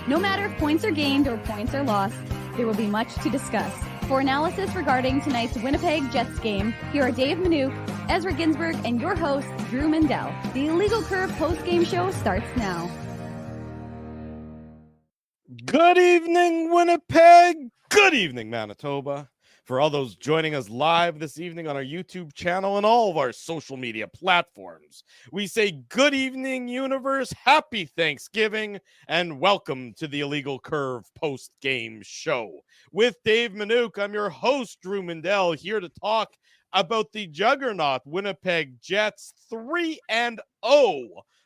No matter if points are gained or points are lost, there will be much to discuss. For analysis regarding tonight's Winnipeg Jets game, here are Dave Manouk, Ezra Ginsburg, and your host, Drew Mindell. The Illegal Curve post-game show starts now. Good evening, Winnipeg. Good evening, Manitoba. For all those joining us live this evening on our YouTube channel and all of our social media platforms, we say good evening, universe, happy Thanksgiving, and welcome to the Illegal Curve post-game show. With Dave Manouk, I'm your host, Drew Mindell, here to talk about the juggernaut Winnipeg Jets 3-0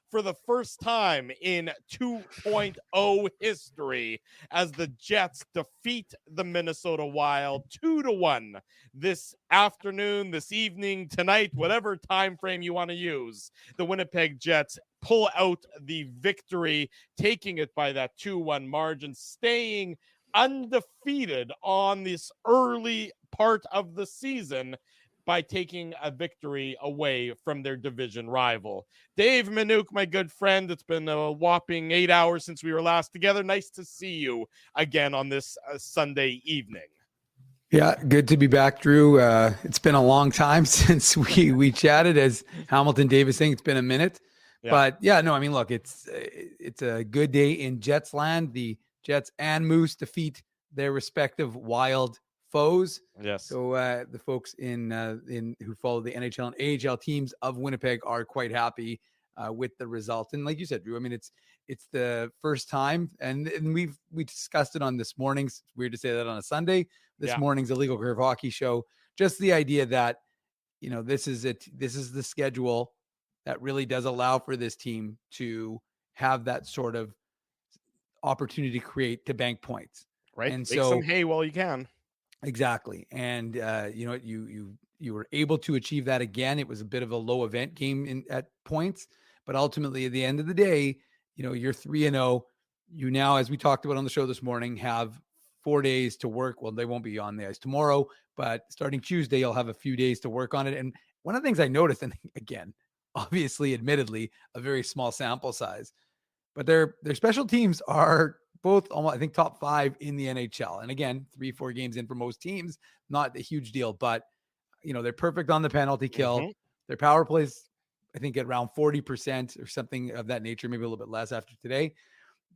for the first time in 2.0 history as the Jets defeat the Minnesota Wild 2-1 this afternoon, this evening, tonight, whatever time frame you want to use. The Winnipeg Jets pull out the victory, taking it by that 2-1 margin, staying undefeated on this early part of the season by taking a victory away from their division rival. Dave Manouk, my good friend, it's been a whopping 8 hours since we were last together. Nice to see you again on this Sunday evening. Yeah, good to be back, Drew. It's been a long time since we chatted. As Hamilton Davis saying, it's been a minute. Yeah. But yeah, no, I mean, look, it's a good day in Jets land. The Jets and Moose defeat their respective Wild foes. Yes. So the folks in who follow the NHL and AHL teams of Winnipeg are quite happy with the result. And like you said, Drew, I mean, it's the first time, and we discussed it on this morning's. It's weird to say that on a Sunday. This morning's Illegal Curve Hockey Show. Just the idea that this is it. This is the schedule that really does allow for this team to have that sort of opportunity to bank points. Right. And make some hay while you can. Exactly. And you were able to achieve that again. It was a bit of a low event game at points, but ultimately at the end of the day, you're 3-0. You now, as we talked about on the show this morning, have 4 days to work. Well, they won't be on the ice tomorrow, but starting Tuesday, you'll have a few days to work on it. And one of the things I noticed, and again, obviously, admittedly, a very small sample size, but their special teams are both almost, I think, top 5 in the NHL. And again, 3-4 games in for most teams, not a huge deal, but they're perfect on the penalty kill. Mm-hmm. Their power plays, I think, at around 40% or something of that nature, maybe a little bit less after today.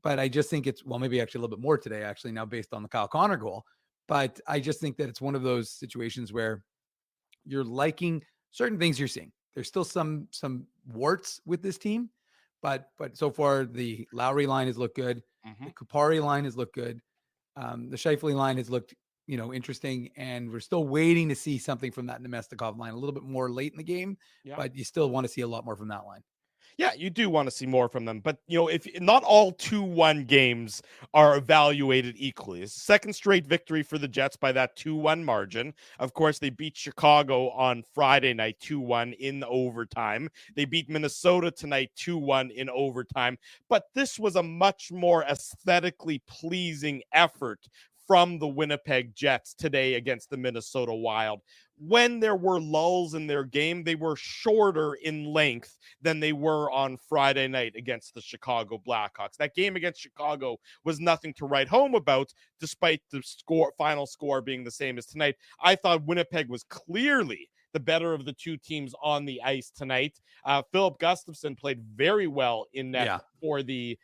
But I just think maybe actually a little bit more today, actually, now based on the Kyle Connor goal. But I just think that it's one of those situations where you're liking certain things you're seeing. There's still some warts with this team, but so far the Lowry line has looked good. Mm-hmm. The Kupari line has looked good. The Scheifele line has looked, interesting, and we're still waiting to see something from that Nemestikov line a little bit more late in the game, but you still want to see a lot more from that line. Yeah, you do want to see more from them, but if not all 2-1 games are evaluated equally. It's a second straight victory for the Jets by that 2-1 margin. Of course, they beat Chicago on Friday night 2-1 in overtime. They beat Minnesota tonight 2-1 in overtime, but this was a much more aesthetically pleasing effort from the Winnipeg Jets today against the Minnesota Wild. When there were lulls in their game, they were shorter in length than they were on Friday night against the Chicago Blackhawks. That game against Chicago was nothing to write home about, despite the final score being the same as tonight. I thought Winnipeg was clearly the better of the two teams on the ice tonight. Philip Gustafson played very well in net for the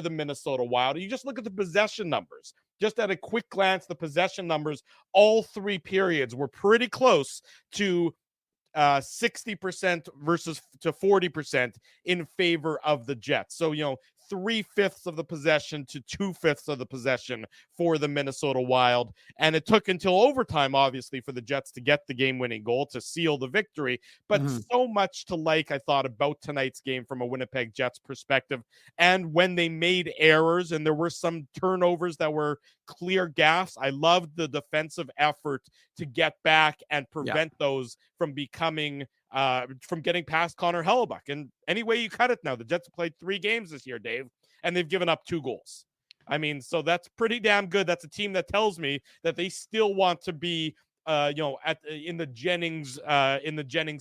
Minnesota Wild. You just look at the possession numbers. Just at a quick glance, the possession numbers, all 3 periods were pretty close to 60% versus to 40% in favor of the Jets. So, 3/5 of the possession to 2/5 of the possession for the Minnesota Wild. And it took until overtime, obviously, for the Jets to get the game-winning goal to seal the victory. But so much to like, I thought, about tonight's game from a Winnipeg Jets perspective. And when they made errors and there were some turnovers that were clear gaffes, I loved the defensive effort to get back and prevent those from becoming from getting past Connor Hellebuck. And any way you cut it now, the Jets have played 3 games this year, Dave, and they've given up 2 goals. I mean, so that's pretty damn good. That's a team that tells me that they still want to be, in the Jennings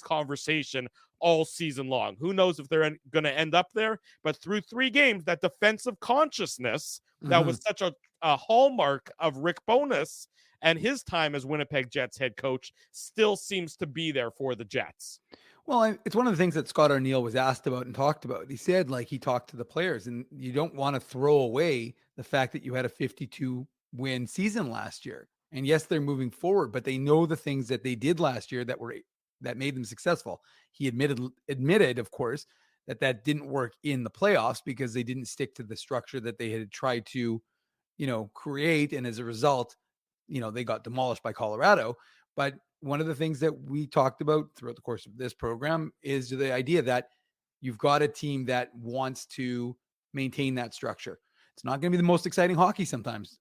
conversation all season long. Who knows if they're going to end up there? But through 3 games, that defensive consciousness that was such a hallmark of Rick Bowness and his time as Winnipeg Jets head coach still seems to be there for the Jets. Well, it's one of the things that Scott Arniel was asked about and talked about. He said, like, he talked to the players, and you don't want to throw away the fact that you had a 52 win season last year. And yes, they're moving forward, but they know the things that they did last year that made them successful. He admitted, of course, that didn't work in the playoffs because they didn't stick to the structure that they had tried to, create. And as a result, they got demolished by Colorado. But one of the things that we talked about throughout the course of this program is the idea that you've got a team that wants to maintain that structure. It's not going to be the most exciting hockey sometimes,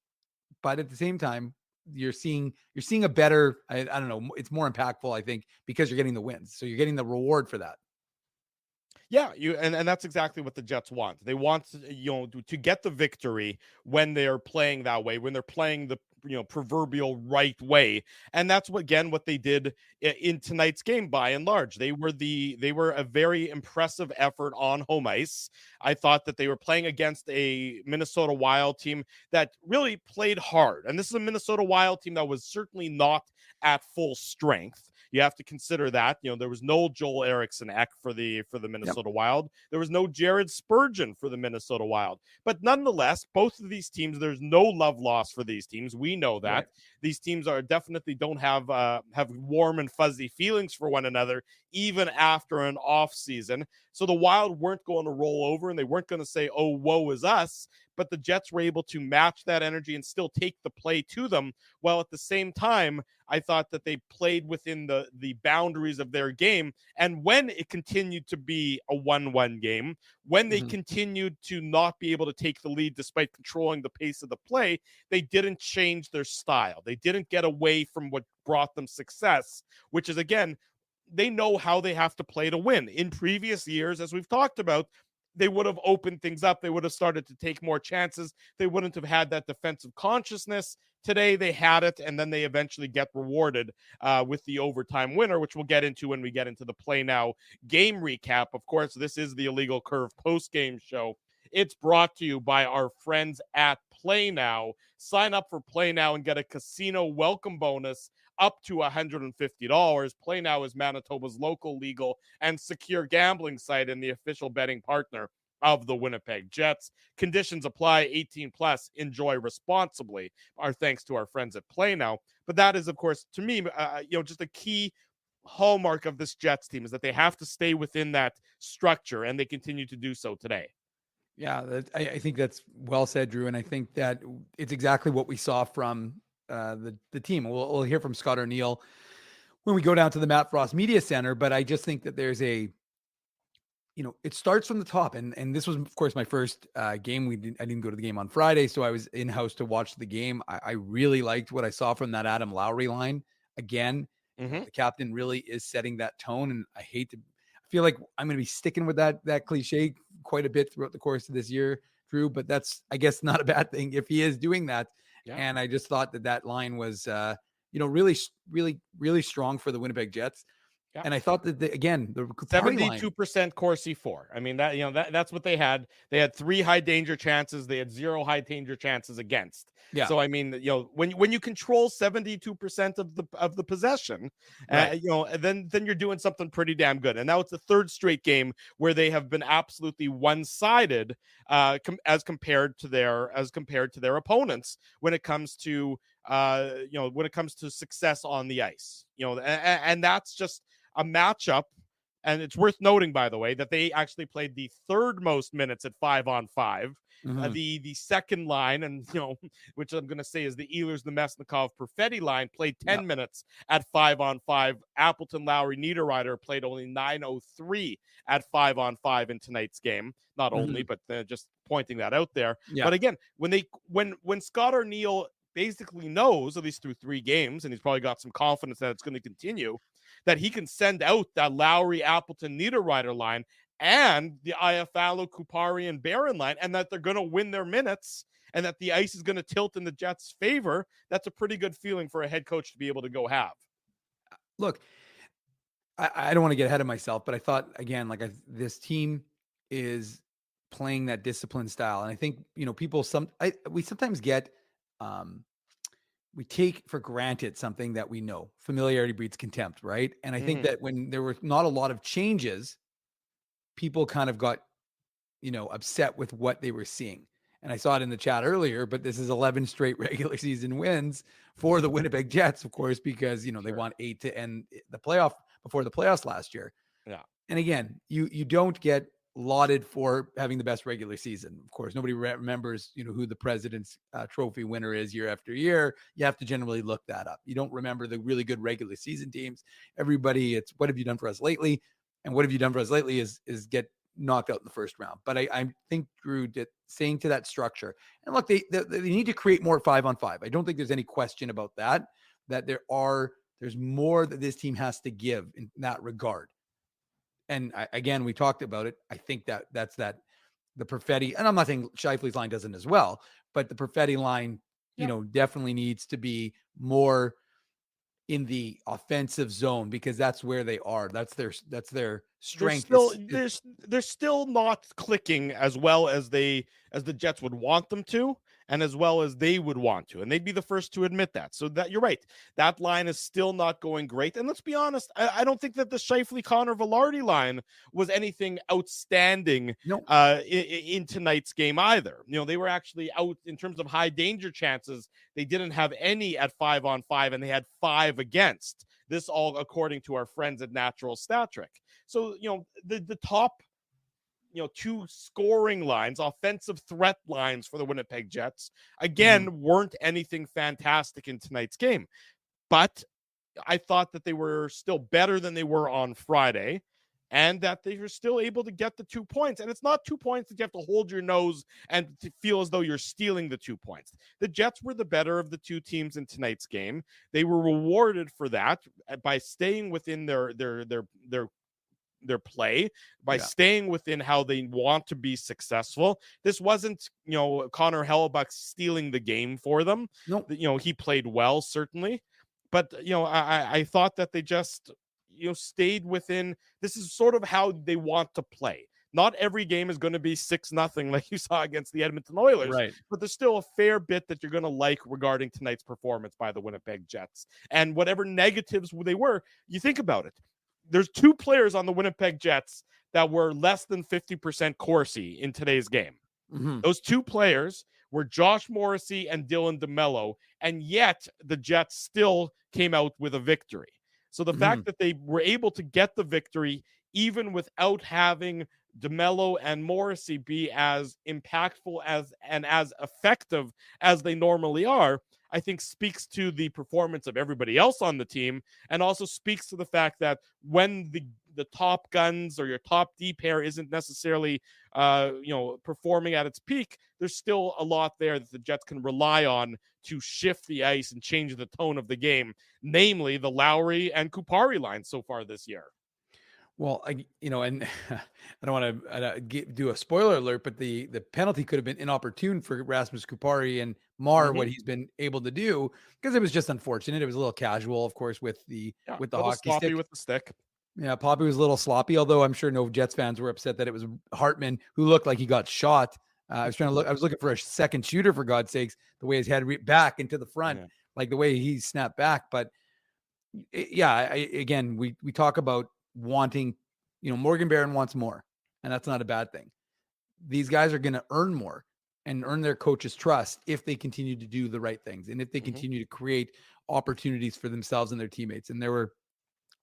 but at the same time, you're seeing a better, I don't know, it's more impactful, I think, because you're getting the wins. So you're getting the reward for that. Yeah, and that's exactly what the Jets want. They want to get the victory when they're playing that way, when they're playing the proverbial right way, and that's what they did in tonight's game. By and large, they were a very impressive effort on home ice. I thought that they were playing against a Minnesota Wild team that really played hard, and this is a Minnesota Wild team that was certainly not at full strength. You have to consider that. There was no Joel Eriksson Ek for the Minnesota Wild. There was no Jared Spurgeon for the Minnesota Wild. But nonetheless, both of these teams, there's no love lost for these teams. We know that. Right. These teams don't have warm and fuzzy feelings for one another, even after an off season. So the Wild weren't going to roll over, and they weren't going to say, "Oh, woe is us." But the Jets were able to match that energy and still take the play to them, while at the same time, I thought that they played within the boundaries of their game. And when it continued to be a 1-1 game, when they continued to not be able to take the lead despite controlling the pace of the play, they didn't change their style. They didn't get away from what brought them success, which is, again, they know how they have to play to win. In previous years, as we've talked about, they would have opened things up. They would have started to take more chances. They wouldn't have had that defensive consciousness. Today, they had it, and then they eventually get rewarded with the overtime winner, which we'll get into when we get into the Play Now game recap. Of course, this is the Illegal Curve post-game show. It's brought to you by our friends at Play Now. Sign up for Play Now and get a casino welcome bonus up to $150. Play Now is Manitoba's local, legal, and secure gambling site and the official betting partner of the Winnipeg Jets. Conditions apply. 18 plus. Enjoy responsibly. Our thanks to our friends at Play Now. But that is, of course, to me, just a key hallmark of this Jets team is that they have to stay within that structure, and they continue to do so today. Yeah, I think that's well said, Drew. And I think that it's exactly what we saw from the team. We'll hear from Scott Arniel when we go down to the Matt Frost Media Center. But I just think that there's it starts from the top. And this was, of course, my first game. I didn't go to the game on Friday, so I was in-house to watch the game. I really liked what I saw from that Adam Lowry line. Again, the captain really is setting that tone. And I feel like I'm going to be sticking with that cliche quite a bit throughout the course of this year, Drew, but that's, I guess, not a bad thing if he is doing that. Yeah. And I just thought that line was, really, really, really strong for the Winnipeg Jets. Yeah. And I thought that, the 72% Corsi 4. I mean, that's what they had. They had 3 high danger chances. They had 0 high danger chances against. Yeah. So I mean, when you control 72% of the possession, right. Then you're doing something pretty damn good. And now it's the 3rd straight game where they have been absolutely one-sided as compared to their opponents when it comes to success on the ice. And that's just a matchup. And it's worth noting, by the way, that they actually played the 3rd most minutes at 5-on-5. The second line, and which I'm going to say is the Ehlers, the Mesnikov, Perfetti line, played 10 minutes at 5-on-5. Appleton, Lowry, Niederreiter played only 9:03 at 5-on-5 in tonight's game. Not only, but just pointing that out there. Yeah. But again, when Scott Arniel basically knows, at least through 3 games, and he's probably got some confidence that it's going to continue, that he can send out that Lowry, Appleton, Niederreiter line and the Iafallo, Kupari, and Barron line, and that they're going to win their minutes and that the ice is going to tilt in the Jets' favor, that's a pretty good feeling for a head coach to be able to go have. Look, I don't want to get ahead of myself, but I thought again, like this team is playing that disciplined style, and I think people we sometimes get um, we take for granted something that we know. Familiarity breeds contempt, right? And I think Mhm. that when there were not a lot of changes, people kind of got upset with what they were seeing. And I saw it in the chat earlier, but this is 11 straight regular season wins for the Winnipeg Jets, of course, because they Sure. won 8 to end the playoff before the playoffs last year. Yeah. And again, you don't get lauded for having the best regular season. Of course, nobody remembers who the President's Trophy winner is year after year. You have to generally look that up. You don't remember the really good regular season teams. Everybody, it's what have you done for us lately? And what have you done for us lately is get knocked out in the first round. But I think Drew did saying to that structure, and look, they need to create more 5-on-5. I don't think there's any question about that. That there's more that this team has to give in that regard. And again, we talked about it. I think that's the Perfetti, and I'm not saying Scheifele's line doesn't as well, but the Perfetti line, Yep. definitely needs to be more in the offensive zone because that's where they are. That's their They're strength. still Is they're still not clicking as well as the Jets would want them to, and as well as they would want to, and they'd be the first to admit that. So that you're right, that line is still not going great. And let's be honest, I don't think that the Shifley Connor Velarde line was anything outstanding no in tonight's game either. They were actually out in terms of high danger chances. They didn't have any at 5-on-5, and they had 5 against. This all according to our friends at Natural Stat Trick. So, the top, 2 scoring lines, offensive threat lines for the Winnipeg Jets, again, weren't anything fantastic in tonight's game. But I thought that they were still better than they were on Friday, and that they were still able to get the 2 points. And it's not 2 points that you have to hold your nose and to feel as though you're stealing the 2 points. The Jets were the better of the 2 teams in tonight's game. They were rewarded for that by staying within their play, by yeah staying within how they want to be successful. This wasn't, Connor Hellebuck stealing the game for them. no He played well, certainly. But, I thought that they just, stayed within. This is sort of how they want to play. Not every game is going to be 6-0 like you saw against the Edmonton Oilers, right. but there's still a fair bit that you're going to like regarding tonight's performance by the Winnipeg Jets. And whatever negatives they were, you think about it. There's 2 players on the Winnipeg Jets that were less than 50% Corsi in today's game. Those 2 players were Josh Morrissey and Dylan DeMello, and yet the Jets still came out with a victory. So the fact that they were able to get the victory even without having DeMello and Morrissey be as impactful and as effective as they normally are, I think speaks to the performance of everybody else on the team, and also speaks to the fact that when the top guns or your top D pair isn't necessarily performing at its peak, there's still a lot there that the Jets can rely on to shift the ice and change the tone of the game, namely the Lowry and Kupari line so far this year. Well, and I don't want to do a spoiler alert, but the penalty could have been inopportune for Rasmus Kupari and Mar what he's been able to do, because it was just unfortunate. It was a little casual, of course, with the hockey stick. With the stick. Yeah, Poppy was a little sloppy, although I'm sure no Jets fans were upset that it was Hartman who looked like he got shot. I was looking for a second shooter, for God's sakes, the way his head back into the front, like the way he snapped back. But again, we talk about wanting, Morgan Barron wants more, and that's not a bad thing. These guys are going to earn more and earn their coach's trust if they continue to do the right things and if they continue to create opportunities for themselves and their teammates. And there were,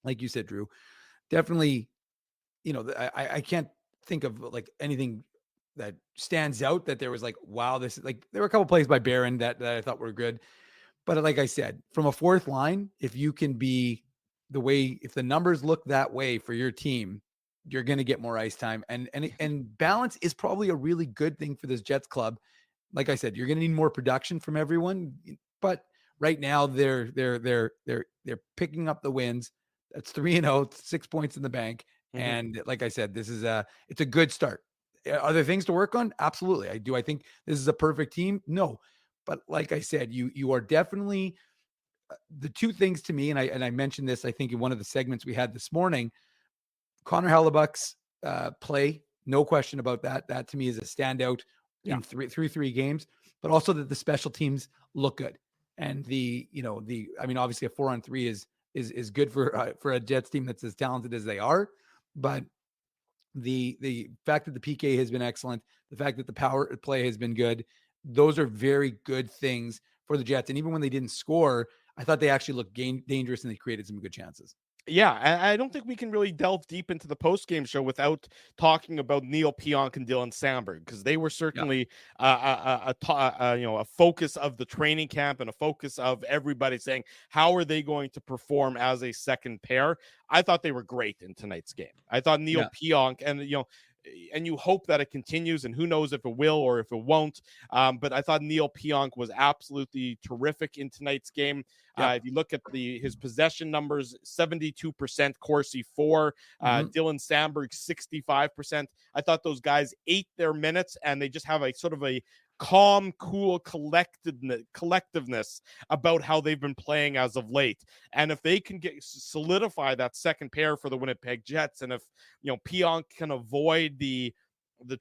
like you said, Drew, definitely, I can't think of like anything that stands out that there was like, wow, this is like, there were a couple plays by Barron that I thought were good. But like I said, from a fourth line, if you can be if the numbers look that way for your team, you're going to get more ice time, and balance is probably a really good thing for this Jets club. Like I said, you're going to need more production from everyone, but right now they're picking up the wins. That's 3-0, 6 points in the bank. And like I said, it's a good start. Are there things to work on? Absolutely. I think this is a perfect team? No. But like I said, you are definitely the two things to me, and I mentioned this, I think in one of the segments we had this morning, Connor Hellebuck's play, no question about that. That to me is a standout in through three games, but also that the special teams look good. And obviously a 4-on-3 is good for a Jets team that's as talented as they are, but the fact that the PK has been excellent, the fact that the power play has been good, those are very good things for the Jets. And even when they didn't score, I thought they actually looked dangerous and they created some good chances. Yeah, I don't think we can really delve deep into the post-game show without talking about Neil Pionk and Dylan Sandberg, because they were certainly a focus of the training camp and a focus of everybody saying, how are they going to perform as a second pair? I thought they were great in tonight's game. I thought Neil Pionk, and you hope that it continues, and who knows if it will or if it won't. But I thought Neil Pionk was absolutely terrific in tonight's game. If you look at his possession numbers, 72%, Corsi 4, Dylan Sandberg 65%. I thought those guys ate their minutes, and they just have a sort of a calm, cool collectiveness about how they've been playing as of late. And if they can solidify that second pair for the Winnipeg Jets, and if Pionk can avoid the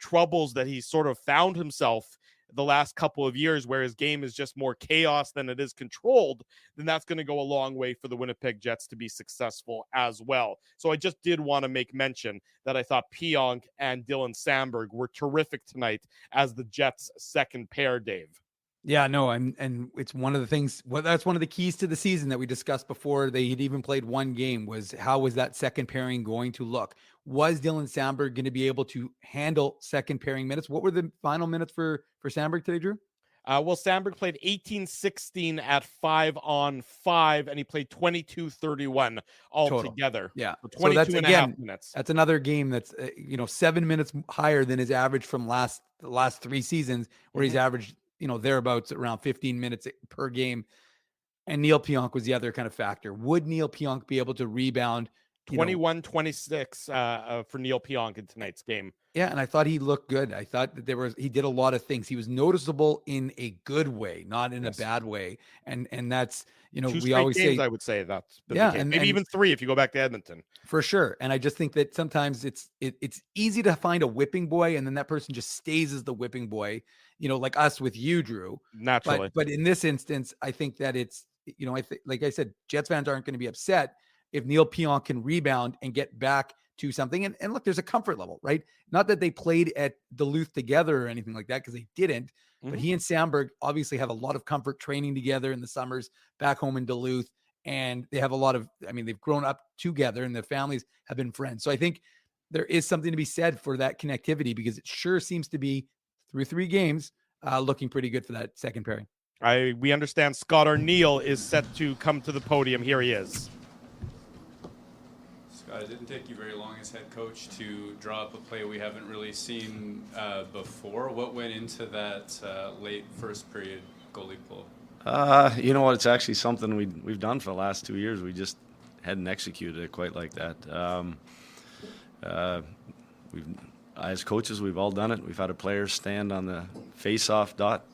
troubles that he sort of found himself the last couple of years, where his game is just more chaos than it is controlled, then that's going to go a long way for the Winnipeg Jets to be successful as well. So I just did want to make mention that I thought Pionk and Dylan Sandberg were terrific tonight as the Jets' second pair, Dave. Yeah, no, and it's one of the things. Well, that's one of the keys to the season that we discussed before they had even played one game, was how was that second pairing going to look? Was Dylan Sandberg going to be able to handle second pairing minutes? What were the final minutes for Sandberg today, Drew? Well, Sandberg played 18-16 at 5-on-5, and he played 22-31 altogether. Yeah. For 22 and a half minutes. That's another game that's 7 minutes higher than his average from the last 3 seasons, where he's averaged thereabouts around 15 minutes per game. And Neil Pionk was the other kind of factor. Would Neil Pionk be able to rebound? 21-26 for Neil Pionk in tonight's game. Yeah, and I thought he looked good. I thought that he did a lot of things. He was noticeable in a good way, not in a bad way. And that's, we always say, I would say that's and maybe even 3 if you go back to Edmonton. For sure. And I just think that sometimes it's easy to find a whipping boy, and then that person just stays as the whipping boy, like us with you, Drew. Naturally. But in this instance, I think that it's, like I said, Jets fans aren't going to be upset if Neil Pionk can rebound and get back to something. And look, there's a comfort level, right? Not that they played at Duluth together or anything like that, because they didn't. But he and Sandberg obviously have a lot of comfort training together in the summers back home in Duluth. And they have they've grown up together and their families have been friends. So I think there is something to be said for that connectivity, because it sure seems to be through 3 games looking pretty good for that second pairing. We understand Scott Arneal is set to come to the podium. Here he is. Scott, it didn't take you very long as head coach to draw up a play we haven't really seen before. What went into that late first period goalie pull? You know what? It's actually something we've done for the last 2 years. We just hadn't executed it quite like that. As coaches, we've all done it. We've had a player stand on the face-off dot,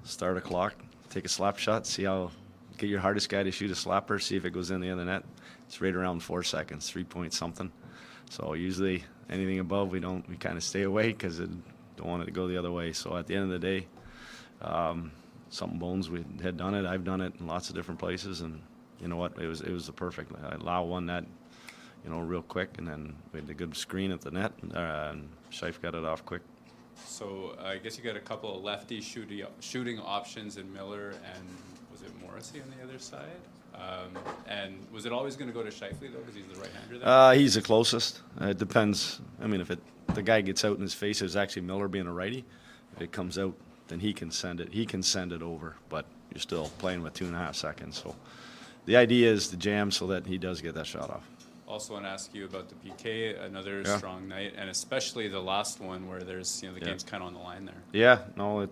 start a clock, take a slap shot, get your hardest guy to shoot a slapper, see if it goes in the other net. It's right around 4 seconds, 3 point something. So usually anything above, we kind of stay away, because we don't want it to go the other way. So at the end of the day, something bones, we had done it. I've done it in lots of different places, and you know what? It was the perfect. Lau won that, real quick, and then we had a good screen at the net, and Scheif got it off quick. So I guess you got a couple of lefty shooting options in Miller, and was it Morrissey on the other side? And was it always going to go to Scheifele, though, because he's the right-hander there? He's the closest. It depends. I mean, if the guy gets out in his face, it's actually Miller being a righty. If it comes out, then he can send it. He can send it over, but you're still playing with 2.5 seconds. So the idea is to jam so that he does get that shot off. Also want to ask you about the PK, another strong night, and especially the last one where there's, the game's kind of on the line there. Yeah, no,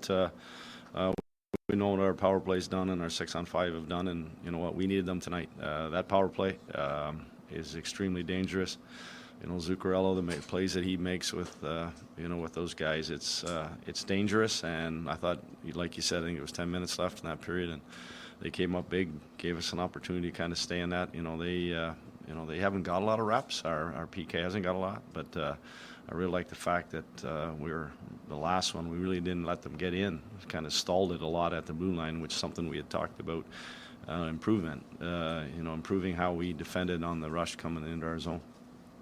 we know what our power play's done and our 6-on-5 have done, and you know what, we needed them tonight. That power play is extremely dangerous. Zuccarello, the plays that he makes with with those guys, it's dangerous. And I thought, like you said, I think it was 10 minutes left in that period, and they came up big, gave us an opportunity to kind of stay in that. They haven't got a lot of reps. Our PK hasn't got a lot, but I really like the fact that we were the last one. We really didn't let them get in. Kind of stalled it a lot at the blue line, which is something we had talked about improvement. Improving how we defended on the rush coming into our zone.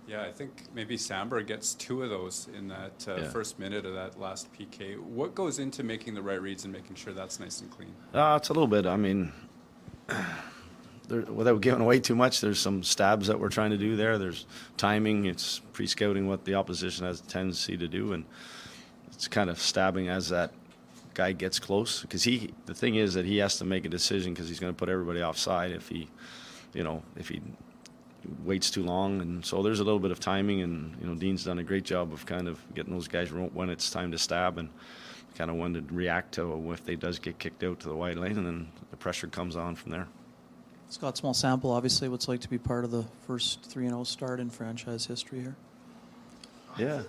Yeah, I think maybe Samberg gets 2 of those in that first minute of that last PK. What goes into making the right reads and making sure that's nice and clean? It's a little bit. I mean, without giving away too much, there's some stabs that we're trying to do there. There's timing. It's pre-scouting what the opposition has a tendency to do, and it's kind of stabbing as that guy gets close. Because the thing is that he has to make a decision because he's going to put everybody offside if he waits too long. And so there's a little bit of timing, and Dean's done a great job of kind of getting those guys when it's time to stab and kind of when to react to if they does get kicked out to the wide lane, and then the pressure comes on from there. Scott, small sample, obviously, what's it like to be part of the first 3-0 start in franchise history here? Yeah.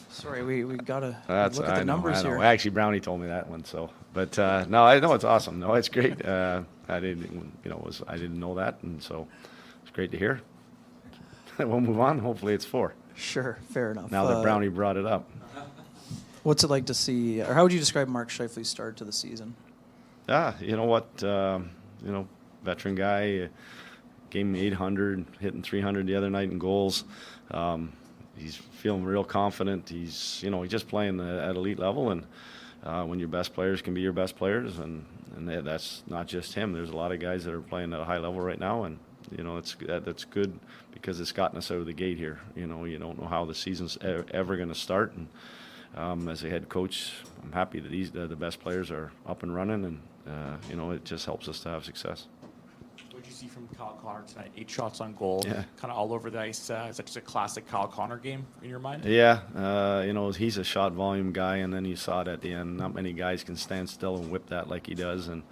Sorry, we got to look at I the numbers know. here. Actually, Brownie told me that one. So, but no, I know it's awesome. No, it's great. I didn't know that, and so it's great to hear. We'll move on. Hopefully, it's 4. Sure, fair enough. Now that Brownie brought it up. What's it like to see, or how would you describe Mark Scheifele's start to the season? You know what? Veteran guy, gave me 800, hitting 300 the other night in goals. He's feeling real confident. He's just playing at elite level, and when your best players can be your best players, and that's not just him. There's a lot of guys that are playing at a high level right now, and that's good because it's gotten us out of the gate here. You don't know how the season's ever going to start, and as a head coach, I'm happy that the best players are up and running, and it just helps us to have success. What did you see from Kyle Connor tonight? 8 shots on goal, Yeah. kind of all over the ice. Is that just a classic Kyle Connor game in your mind? Yeah, he's a shot volume guy, and then you saw it at the end. Not many guys can stand still and whip that like he does, and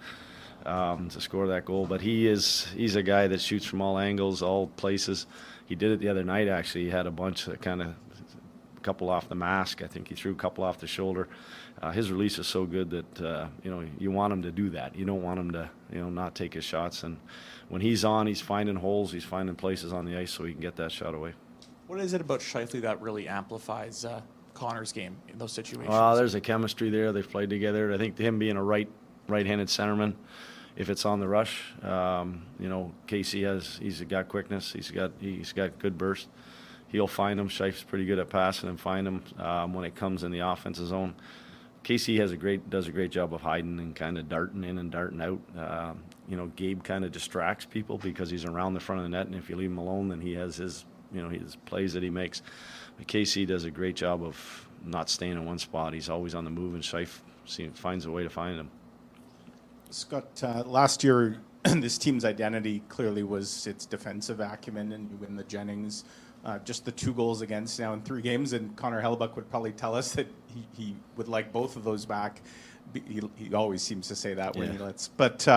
to score that goal. But he's a guy that shoots from all angles, all places. He did it the other night, actually. He had a bunch that kind of a couple off the mask. I think he threw a couple off the shoulder. His release is so good that you want him to do that. You don't want him to not take his shots. And when he's on, he's finding holes, he's finding places on the ice so he can get that shot away. What is it about Scheifele that really amplifies Connor's game in those situations? Well, there's a chemistry there. They've played together. I think him being a right-handed centerman, if it's on the rush, Casey he's got quickness. He's got good burst. He'll find him. Scheif's pretty good at passing and find him when it comes in the offensive zone. Casey does a great job of hiding and kind of darting in and darting out. Gabe kind of distracts people because he's around the front of the net, and if you leave him alone, then he has his plays that he makes. But Casey does a great job of not staying in one spot. He's always on the move, and Scheif finds a way to find him. Scott, last year, this team's identity clearly was its defensive acumen, and you win the Jennings. Just the 2 goals against now in 3 games, and Connor Hellebuck would probably tell us that he would like both of those back. He always seems to say that when he lets. But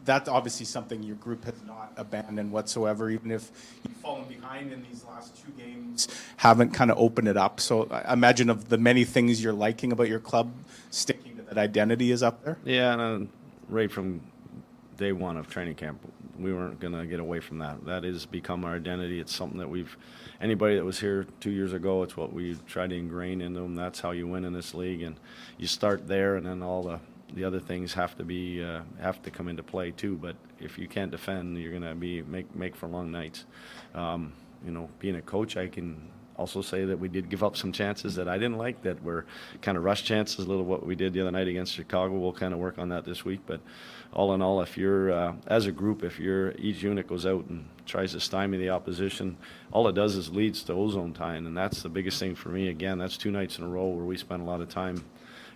that's obviously something your group has not abandoned whatsoever, even if you've fallen behind in these last 2 games, haven't kind of opened it up. So I imagine of the many things you're liking about your club, sticking to that identity is up there. Yeah, and right from day one of training camp, we weren't going to get away from that. That has become our identity. It's something that anybody that was here 2 years ago, it's what we tried to ingrain in them. That's how you win in this league, and you start there, and then all the other things have to come into play too. But if you can't defend, you're going to make for long nights. Being a coach, I can also say that we did give up some chances that I didn't like, that were kind of rush chances, a little what we did the other night against Chicago. We'll kind of work on that this week. But all in all, if you're, as a group, each unit goes out and tries to stymie the opposition, all it does is leads to ozone time, and that's the biggest thing for me. Again, that's 2 nights in a row where we spent a lot of time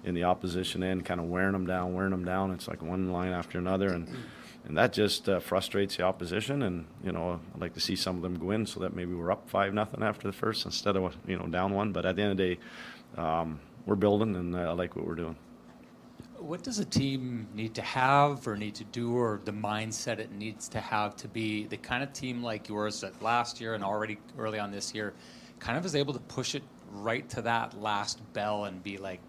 in the opposition end, kind of wearing them down. It's like one line after another, and that just frustrates the opposition. And I'd like to see some of them go in so that maybe we're up 5-0 after the first instead of down 1. But at the end of the day, we're building, and I like what we're doing. What does a team need to have or need to do, or the mindset it needs to have to be the kind of team like yours that last year and already early on this year kind of is able to push it right to that last bell and be like,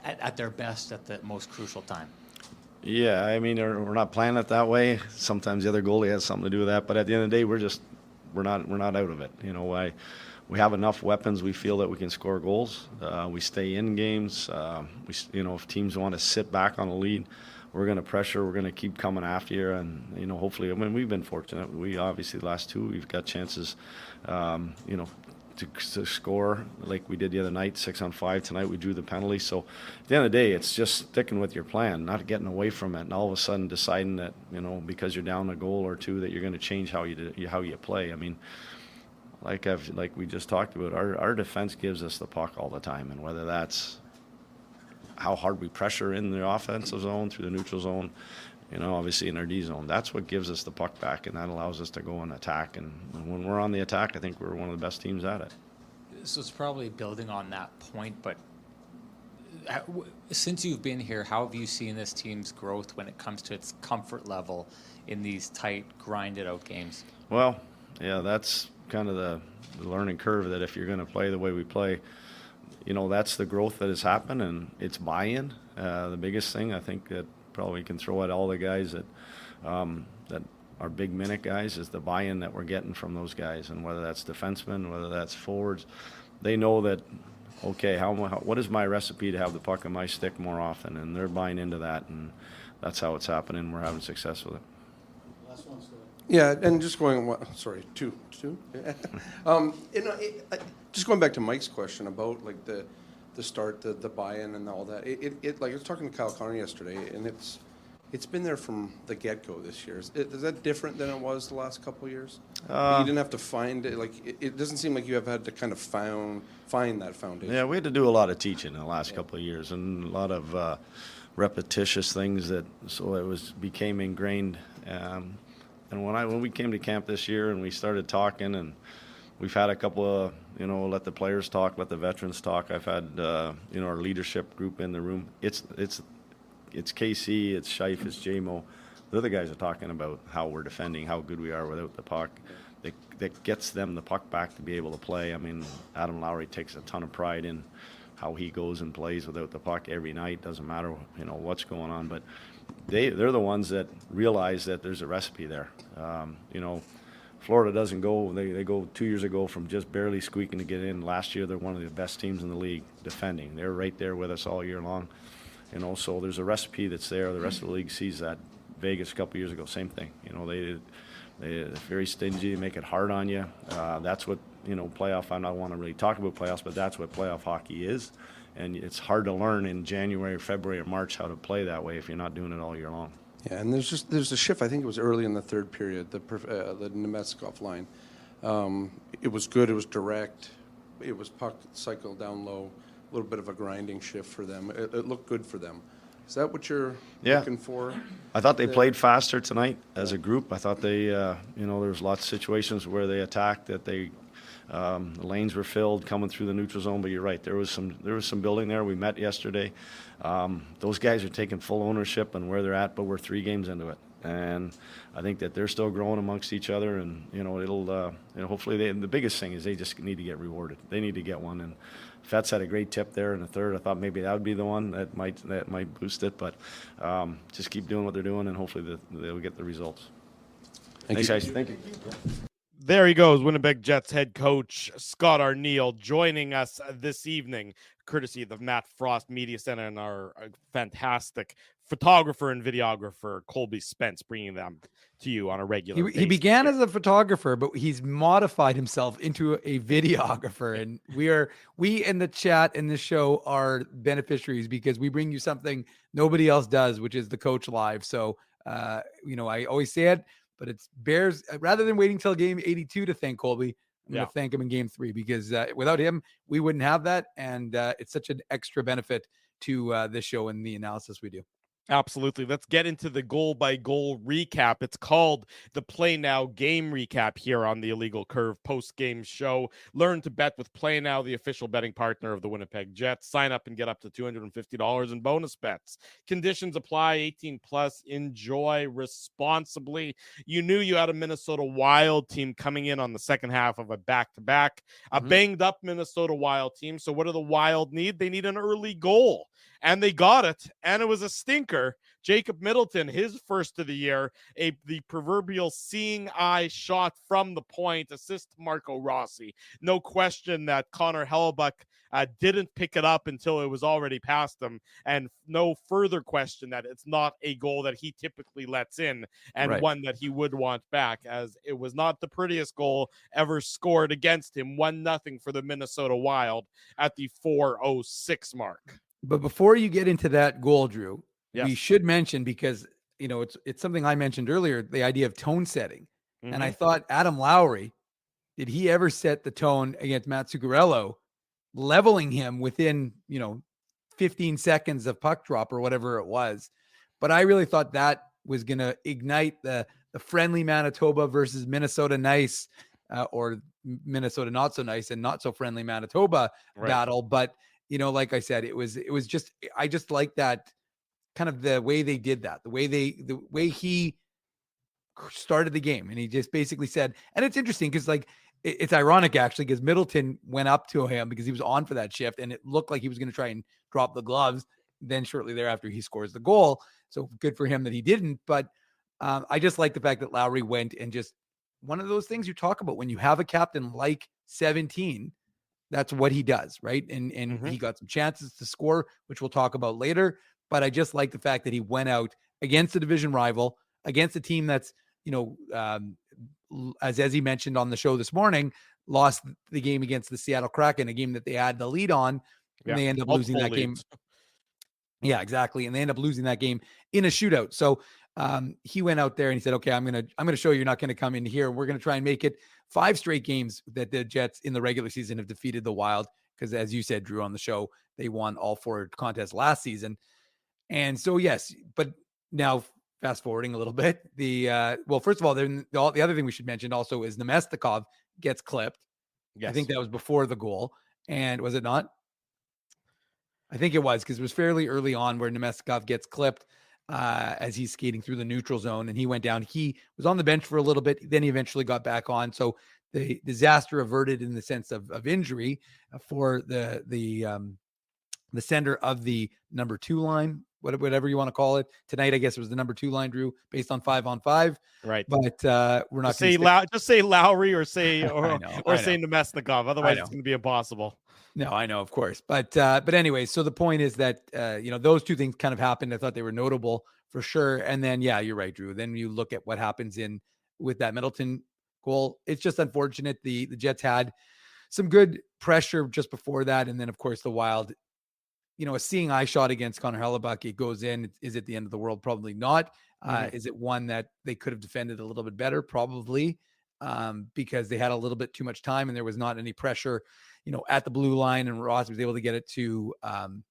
at their best at the most crucial time. Yeah, I mean, we're not playing it that way. Sometimes the other goalie has something to do with that, but at the end of the day, we're not out of it. You know, we have enough weapons. We feel that we can score goals. We stay in games. If teams want to sit back on a lead, we're going to pressure. We're going to keep coming after you, and hopefully, I mean, we've been fortunate. We obviously the last two, we've got chances. To score like we did the other night, 6-on-5. Tonight we drew the penalty. So at the end of the day, it's just sticking with your plan, not getting away from it, and all of a sudden deciding that because you're down a goal or two that you're going to change how you play. I mean, like we just talked about, our defense gives us the puck all the time, and whether that's how hard we pressure in the offensive zone through the neutral zone, obviously in our D zone, that's what gives us the puck back, and that allows us to go and attack. And when we're on the attack, I think we're one of the best teams at it. So it's probably building on that point, but since you've been here, how have you seen this team's growth when it comes to its comfort level in these tight, grinded-out games? Well, yeah, that's kind of the learning curve, that if you're going to play the way we play, that's the growth that has happened, and it's buy-in. The biggest thing I think that probably can throw at all the guys that are big minute guys is the buy-in that we're getting from those guys, and whether that's defensemen, whether that's forwards, they know that, okay, what is my recipe to have the puck on my stick more often, and they're buying into that, and that's how it's happening. We're having success with it. Last one, yeah, and just going, two. Just going back to Mike's question about like the start, the buy-in and all that. Like I was talking to Kyle Connor yesterday, and it's been there from the get-go this year. Is that different than it was the last couple of years? You didn't have to find it. Like it doesn't seem like you have had to kind of find that foundation. Yeah, we had to do a lot of teaching in the last couple of years, and a lot of repetitious things so it became ingrained. And when we came to camp this year and we started talking, and we've had a couple of, let the players talk, let the veterans talk. I've had, our leadership group in the room. It's KC, it's Scheif, it's JMO. The other guys are talking about how we're defending, how good we are without the puck. That gets them the puck back to be able to play. I mean, Adam Lowry takes a ton of pride in how he goes and plays without the puck every night. Doesn't matter, what's going on. But they're the ones that realize that there's a recipe there. Florida doesn't go. They go 2 years ago from just barely squeaking to get in. Last year, they're one of the best teams in the league defending. They're right there with us all year long. So there's a recipe that's there. The rest of the league sees that. Vegas a couple years ago, same thing. They're very stingy. They make it hard on you. That's what, playoff, I don't want to really talk about playoffs, but that's what playoff hockey is. And it's hard to learn in January, February, or March how to play that way if you're not doing it all year long. Yeah, and there's a shift. I think it was early in the third period, the Nemetsov line. It was good. It was direct. It was puck cycle down low. A little bit of a grinding shift for them. It looked good for them. Is that what you're looking for? I thought they played faster tonight as a group. I thought they, there was lots of situations where they attacked that the lanes were filled coming through the neutral zone. But you're right, there was some building there. We met yesterday. Those guys are taking full ownership on where they're at, but we're 3 games into it, and I think that they're still growing amongst each other. And it'll hopefully the biggest thing is they just need to get rewarded. They need to get one. And Fetz had a great tip there in the third. I thought maybe that would be the one that might boost it, but just keep doing what they're doing, and hopefully they'll get the results. Thanks, guys. Thank you. There he goes, Winnipeg Jets head coach Scott Arniel joining us this evening, courtesy of the Matt Frost Media Center and our fantastic photographer and videographer Colby Spence, bringing them to you on a regular basis. He began as a photographer, but he's modified himself into a videographer, and we in the chat in this show are beneficiaries because we bring you something nobody else does, which is the Coach Live. So I always say it, but it's Bears, rather than waiting till game 82 to thank Colby, I'm going to thank him in game 3 because without him, we wouldn't have that. And it's such an extra benefit to this show and the analysis we do. Absolutely. Let's get into the goal by goal recap. It's called the Play Now game recap here on the Illegal Curve post game show. Learn to bet with Play Now, the official betting partner of the Winnipeg Jets. Sign up and get up to $250 in bonus bets. Conditions apply, 18 plus. Enjoy responsibly. You knew you had a Minnesota Wild team coming in on the second half of a back-to-back, a banged up Minnesota Wild team. So what do the Wild need? They need an early goal. And they got it, and it was a stinker. Jacob Middleton, his first of the year, the proverbial seeing eye shot from the point, assist to Marco Rossi. No question that Connor Hellebuyck didn't pick it up until it was already past him, and no further question that it's not a goal that he typically lets in, and one that he would want back, as it was not the prettiest goal ever scored against him. 1-0 for the Minnesota Wild at the 4:06 mark. But before you get into that goal, Drew, we Yes. should mention, because it's something I mentioned earlier, the idea of tone setting. And I thought Adam Lowry, did he ever set the tone against Matt Zuccarello, leveling him within 15 seconds of puck drop or whatever it was? But I really thought that was going to ignite the friendly Manitoba versus Minnesota nice, or Minnesota not so nice and not so friendly Manitoba battle. But like I said, it was just, I just like that kind of the way they did that, the way he started the game. And he just basically said, and it's interesting because it's ironic actually, because Middleton went up to him because he was on for that shift, and it looked like he was going to try and drop the gloves. Then shortly thereafter, he scores the goal. So good for him that he didn't. But I just like the fact that Lowry went, and just one of those things you talk about when you have a captain like 17, that's what he does, right? And he got some chances to score, which we'll talk about later. But I just like the fact that he went out against a division rival, against a team that's, as he mentioned on the show this morning, lost the game against the Seattle Kraken, a game that they had the lead on, and they end up losing that game. Yeah, exactly. And they end up losing that game in a shootout. So he went out there and he said, okay, I'm going to show you're not going to come in here. We're going to try and make it 5 straight games that the Jets in the regular season have defeated the Wild. Because as you said, Drew, on the show, they won all 4 contests last season. And so, yes, but now fast forwarding a little bit, first of all, then the other thing we should mention also is Nemestikov gets clipped. Yes. I think that was before the goal. And was it not? I think it was, because it was fairly early on where Nemestikov gets clipped as he's skating through the neutral zone, and he went down. He was on the bench for a little bit. Then he eventually got back on. So the disaster averted in the sense of injury for the center of the number 2 line, whatever you want to call it. Tonight, I guess it was the number 2 line, Drew, based on 5-on-5. Right. But we're not just say Lowry or say Nemestikov. Otherwise, it's going to be impossible. No, I know, of course. But anyway, so the point is that, those 2 things kind of happened. I thought they were notable for sure. And then, yeah, you're right, Drew. Then you look at what happens with that Middleton goal. It's just unfortunate. The Jets had some good pressure just before that. And then, of course, the Wild, a seeing eye shot against Connor Hellebuyck, it goes in. Is it the end of the world? Probably not. Is it one that they could have defended a little bit better? Probably, because they had a little bit too much time and there was not any pressure, at the blue line, and Ross was able to get it to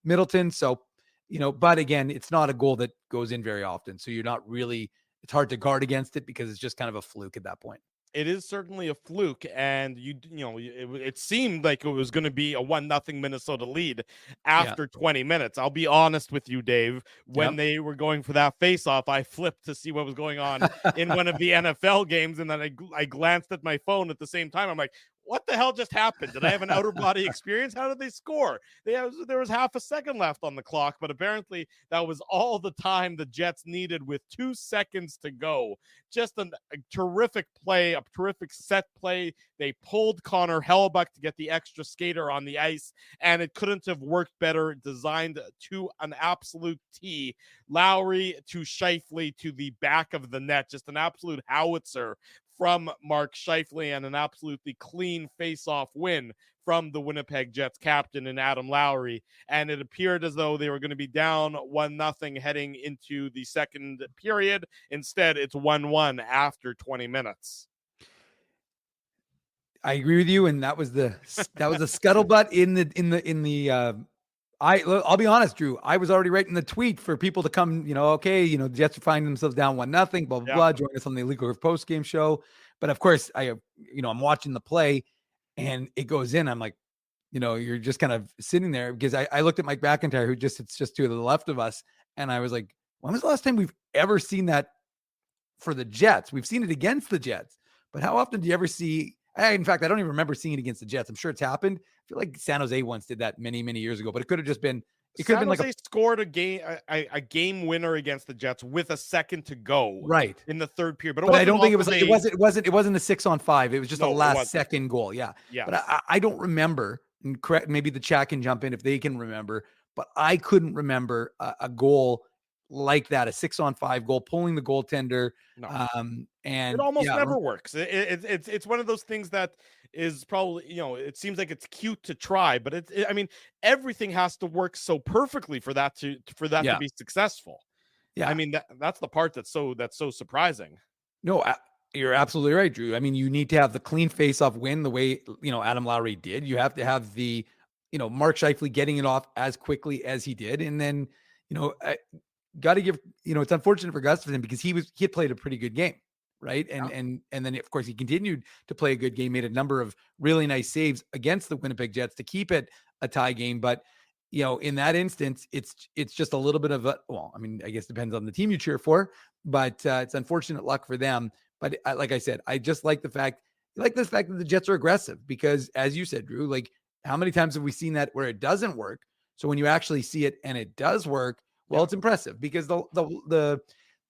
Middleton. So, but again, it's not a goal that goes in very often. So it's hard to guard against it because it's just kind of a fluke at that point. It is certainly a fluke, and it seemed like it was going to be a 1-0 Minnesota lead after 20 minutes. I'll be honest with you, Dave. When they were going for that face-off, I flipped to see what was going on in one of the NFL games, and then I glanced at my phone at the same time. I'm like, what the hell just happened? Did I have an outer body experience? How did they score? There was half a second left on the clock, but apparently that was all the time the Jets needed with 2 seconds to go. Just a terrific play, a terrific set play. They pulled Connor Hellebuyck to get the extra skater on the ice, and it couldn't have worked better. Designed to an absolute T. Lowry to Scheifele to the back of the net. Just an absolute howitzer from Mark Scheifele, and an absolutely clean face-off win from the Winnipeg Jets captain and Adam Lowry. And it appeared as though they were going to be down 1-0 heading into the second period. Instead, it's 1-1 after 20 minutes. I agree with you, and that was the scuttlebutt in the I'll be honest, Drew. I was already writing the tweet for people to come, okay, the Jets are finding themselves down 1-0, blah, blah, blah. Join us on the Illegal Curve post-game show. But of course, I'm watching the play and it goes in. I'm like, you're just kind of sitting there because I looked at Mike McIntyre, who it's just to the left of us. And I was like, when was the last time we've ever seen that for the Jets? We've seen it against the Jets, but how often do you ever see? In fact, I don't even remember seeing it against the Jets. I'm sure it's happened. I feel like San Jose once did that many, many years ago, but it could have just been. It could have been like they scored a game winner against the Jets with a second to go, right, in the third period. But I don't think it was. It wasn't a 6-on-5. It was just a last second goal. Yeah. But I don't remember. And correct, maybe the chat can jump in if they can remember. But I couldn't remember a goal like that, a 6-on-5 goal, pulling the goaltender. No. And it almost never works. It's one of those things that is probably, it seems like it's cute to try, but I mean, everything has to work so perfectly for that to be successful. Yeah. I mean, that's the part that's so surprising. No, you're absolutely right, Drew. I mean, you need to have the clean face-off win the way, Adam Lowry did. You have to have the, Mark Scheifele getting it off as quickly as he did. And then, got to give, it's unfortunate for Gustafsson because he had played a pretty good game. Right. And then of course he continued to play a good game, made a number of really nice saves against the Winnipeg Jets to keep it a tie game. But, in that instance, it's just a little bit of I guess it depends on the team you cheer for, but it's unfortunate luck for them. But like I said, I just like the fact that the Jets are aggressive because, as you said, Drew, like how many times have we seen that where it doesn't work? So when you actually see it and it does work, well, it's impressive because the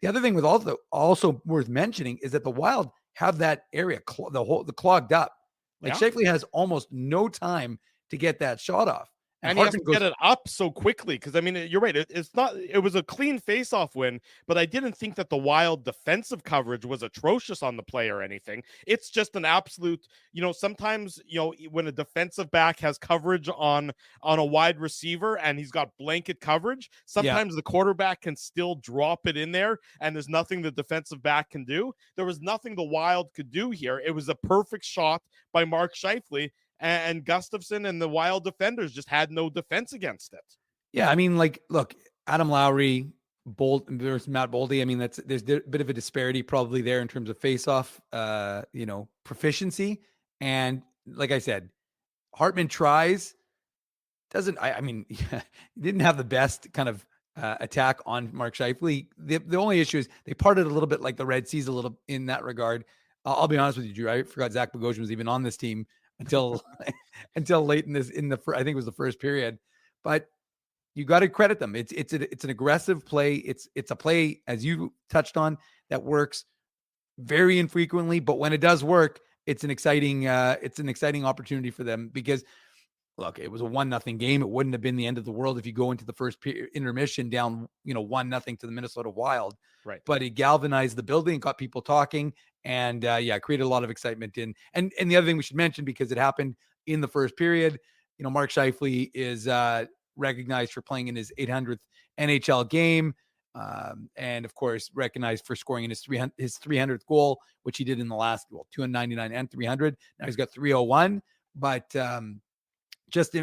other thing with also worth mentioning is that the Wild have that area the clogged up. Like Scheifele has almost no time to get that shot off. And he has to get it up so quickly because, I mean, you're right. It was a clean face-off win, but I didn't think that the Wild defensive coverage was atrocious on the play or anything. It's just an absolute, sometimes, when a defensive back has coverage on a wide receiver and he's got blanket coverage, sometimes the quarterback can still drop it in there and there's nothing the defensive back can do. There was nothing the Wild could do here. It was a perfect shot by Mark Scheifele. And Gustafsson and the Wild defenders just had no defense against it. Yeah, I mean, look, Adam Lowry, versus Matt Boldy. I mean, there's a bit of a disparity probably there in terms of face-off, proficiency. And like I said, Hartman tries, doesn't. I mean, he didn't have the best kind of attack on Mark Scheifele. The only issue is they parted a little bit like the Red Seas a little in that regard. I'll be honest with you, Drew. I forgot Zach Bogosian was even on this team until late I think it was the first period, but you got to credit them. It's an aggressive play. It's a play, as you touched on, that works very infrequently, but when it does work, it's an exciting opportunity for them because look, it was a 1-0 game. It wouldn't have been the end of the world if you go into the first intermission down, 1-0 to the Minnesota Wild. Right. But it galvanized the building, got people talking, and created a lot of excitement. And the other thing we should mention, because it happened in the first period, Mark Scheifele is recognized for playing in his 800th NHL game, and of course recognized for scoring in his 300th goal, which he did in the last 299 and 300. Now he's got 301, but just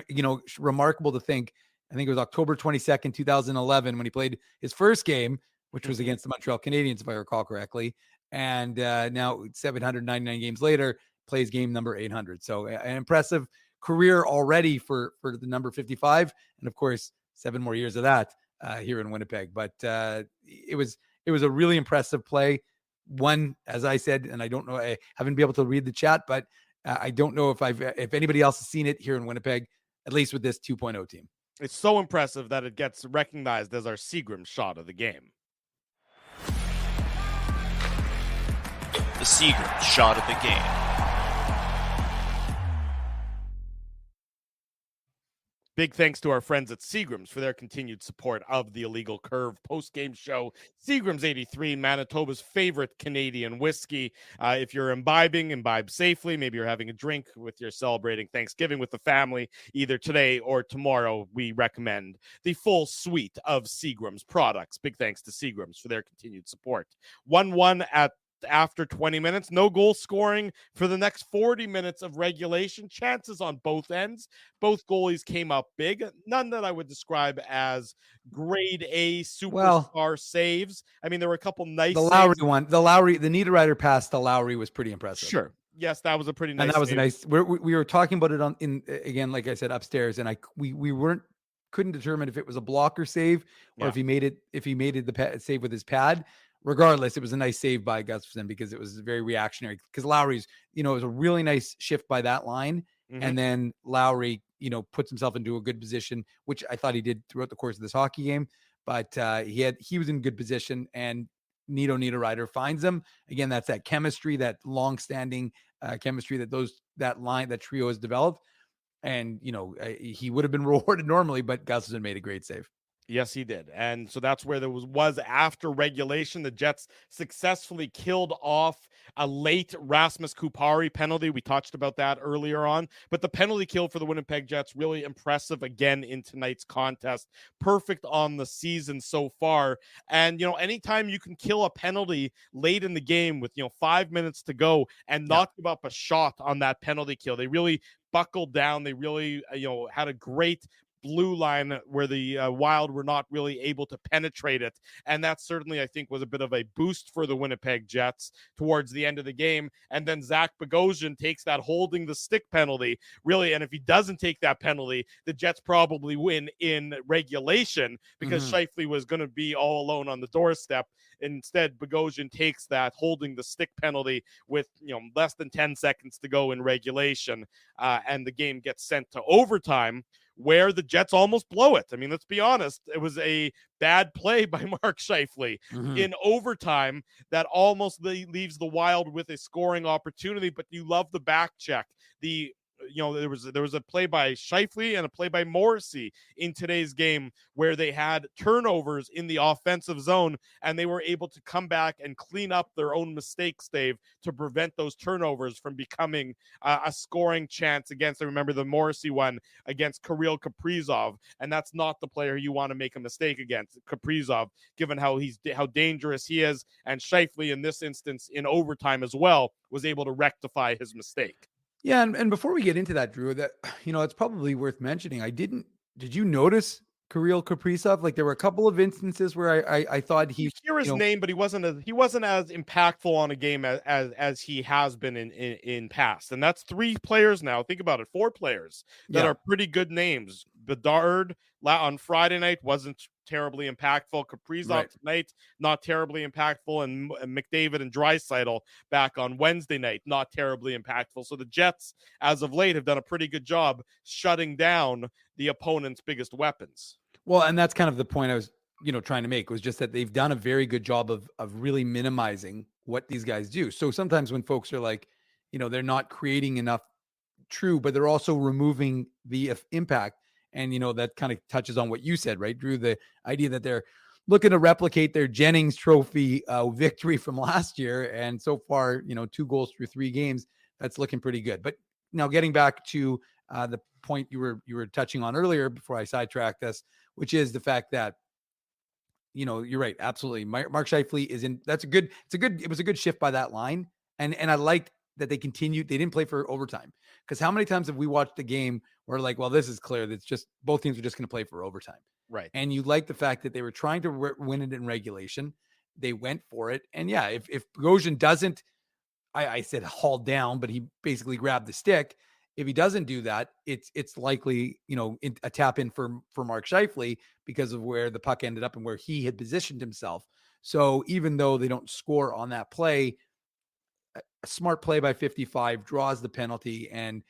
remarkable to think. I think it was October 22nd, 2011, when he played his first game, which was against the Montreal Canadiens, if I recall correctly. And now 799 games later, plays game number 800. So an impressive career already for the number 55. And of course, 7 more years of that here in Winnipeg. But it was a really impressive play. One, as I said, and I don't know, I haven't been able to read the chat, but I don't know if anybody else has seen it here in Winnipeg, at least with this 2.0 team. It's so impressive that it gets recognized as our Seagram shot of the game. The Seagram shot of the game. Big thanks to our friends at Seagram's for their continued support of the Illegal Curve post-game show. Seagram's 83, Manitoba's favorite Canadian whiskey. If you're imbibe safely. Maybe you're having a drink with you're celebrating Thanksgiving with the family, either today or tomorrow. We recommend the full suite of Seagram's products. Big thanks to Seagram's for their continued support. 1-1 at stopped after 20 minutes. No goal scoring for the next 40 minutes of regulation. Chances on both ends. Both goalies came up big. None that I would describe as grade A superstar saves. I mean, there were a couple nice The Lowry saves. one, the Niederreiter pass to Lowry was pretty impressive. Sure. Yes, that was a pretty nice and that was save. a nice. We were talking about it again, like I said, upstairs, and we couldn't determine if it was a blocker save or if he made it the save with his pad. Regardless, it was a nice save by Gustafsson because it was very reactionary. Because Lowry's, it was a really nice shift by that line, and then Lowry, puts himself into a good position, which I thought he did throughout the course of this hockey game. But he was in good position, and Niederreiter finds him again. That's that chemistry, that long-standing chemistry that trio has developed. And he would have been rewarded normally, but Gustafsson made a great save. Yes, he did. And so that's where there was after regulation. The Jets successfully killed off a late Rasmus Kupari penalty. We touched about that earlier on. But the penalty kill for the Winnipeg Jets, really impressive again in tonight's contest. Perfect on the season so far. And, anytime you can kill a penalty late in the game with, 5 minutes to go and not give up a shot on that penalty kill, they really buckled down. They really, had a great blue line where the Wild were not really able to penetrate it. And that certainly, I think, was a bit of a boost for the Winnipeg Jets towards the end of the game. And then Zach Bogosian takes that holding the stick penalty, really. And if he doesn't take that penalty, the Jets probably win in regulation because Scheifele was going to be all alone on the doorstep. Instead, Bogosian takes that holding the stick penalty with less than 10 seconds to go in regulation, and the game gets sent to overtime, where the Jets almost blow it. I mean, let's be honest. It was a bad play by Mark Scheifele in overtime that almost leaves the Wild with a scoring opportunity, but you love the back check. There was a play by Scheifele and a play by Morrissey in today's game where they had turnovers in the offensive zone, and they were able to come back and clean up their own mistakes, Dave, to prevent those turnovers from becoming a scoring chance against. I remember the Morrissey one against Kirill Kaprizov, and that's not the player you want to make a mistake against, Kaprizov, given how dangerous he is. And Scheifele, in this instance, in overtime as well, was able to rectify his mistake. Yeah, and before we get into that, Drew, that it's probably worth mentioning. Did you notice Kirill Kaprizov? Like, there were a couple of instances where I thought you hear his name, but he wasn't as impactful on a game as he has been in past. And that's 3 players now. Think about it, 4 players that are pretty good names. Bedard on Friday night wasn't terribly impactful. Kaprizov tonight, not terribly impactful. And McDavid and Draisaitl back on Wednesday night, not terribly impactful. So the Jets, as of late, have done a pretty good job shutting down the opponent's biggest weapons. Well, and that's kind of the point I was, trying to make, was just that they've done a very good job of really minimizing what these guys do. So sometimes when folks are like, they're not creating enough, true, but they're also removing the impact. And, that kind of touches on what you said, right, Drew? The idea that they're looking to replicate their Jennings Trophy victory from last year. And so far, 2 goals through 3 games, that's looking pretty good. But now getting back to the point you were touching on earlier before I sidetracked us, which is the fact that, you're right. Absolutely. Mark Scheifele is in. It was a good shift by that line. And I liked that they continued. They didn't play for overtime, because how many times have we watched a game where like, well, this is clear that's just both teams are just going to play for overtime. Right. And you like the fact that they were trying to win it in regulation. They went for it. And yeah, if Bogosian doesn't, I said haul down, but he basically grabbed the stick. If he doesn't do that, it's likely, a tap in for Mark Scheifele because of where the puck ended up and where he had positioned himself. So even though they don't score on that play, a smart play by 55 draws the penalty. And,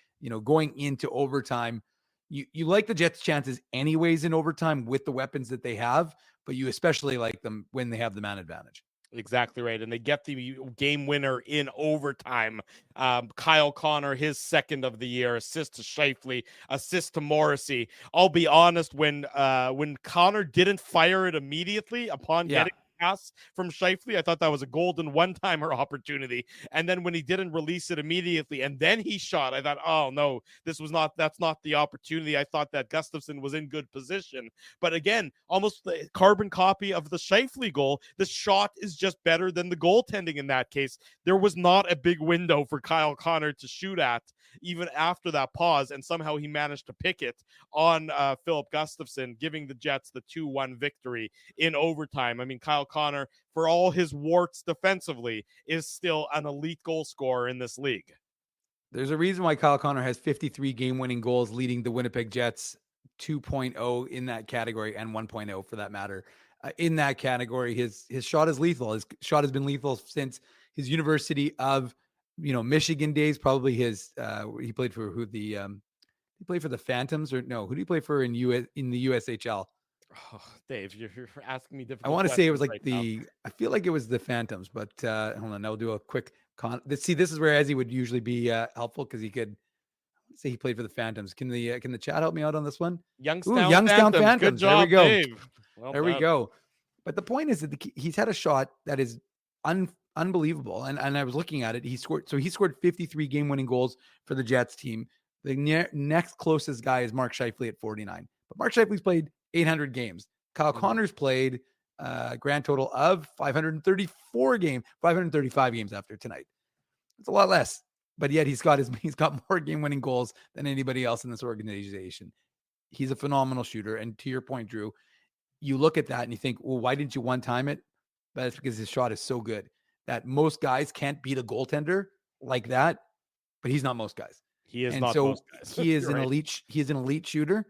going into overtime, you like the Jets' chances anyways in overtime with the weapons that they have, but you especially like them when they have the man advantage. Exactly right. And they get the game winner in overtime. Kyle Connor, his second of the year, assist to Scheifele, assist to Morrissey. I'll be honest, when Connor didn't fire it immediately upon getting pass from Scheifele. I thought that was a golden one-timer opportunity. And then when he didn't release it immediately and then he shot, I thought, oh no, that's not the opportunity. I thought that Gustafsson was in good position. But again, almost the carbon copy of the Scheifele goal. The shot is just better than the goaltending in that case. There was not a big window for Kyle Connor to shoot at even after that pause, and somehow he managed to pick it on Philip Gustafsson, giving the Jets the 2-1 victory in overtime. I mean, Kyle Connor, for all his warts defensively, is still an elite goal scorer in this league. There's a reason why Kyle Connor has 53 game-winning goals, leading the Winnipeg Jets 2.0 in that category, and 1.0 for that matter. In that category, his shot is lethal. His shot has been lethal since his University of Michigan days. Probably his he played for he played for the Phantoms, or no, who did he play for in the USHL? Oh, Dave, you're asking me difficult. I want to say it was like right I feel like it was the Phantoms, but hold on, I'll do a quick see. This is where Ezzy would usually be helpful, because he could say he played for the Phantoms. Can the chat help me out on this one? Youngstown Phantoms. Good job, there we go. Dave. Well there done. we go. But the point is that he's had a shot that is unbelievable. And I was looking at it. He scored 53 game-winning goals for the Jets team. The next closest guy is Mark Scheifele at 49. But Mark Scheifele's played 800 games. Kyle Connor's played a grand total of 535 games after tonight. It's a lot less. But yet he's got more game-winning goals than anybody else in this organization. He's a phenomenal shooter. And to your point, Drew, you look at that and you think, well, why didn't you one-time it? But it's because his shot is so good that most guys can't beat a goaltender like that. But he's not most guys. He is and not so most guys. he is an right. elite. He is an elite shooter.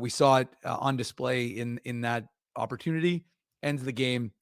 We saw it on display in that opportunity. Ends the game,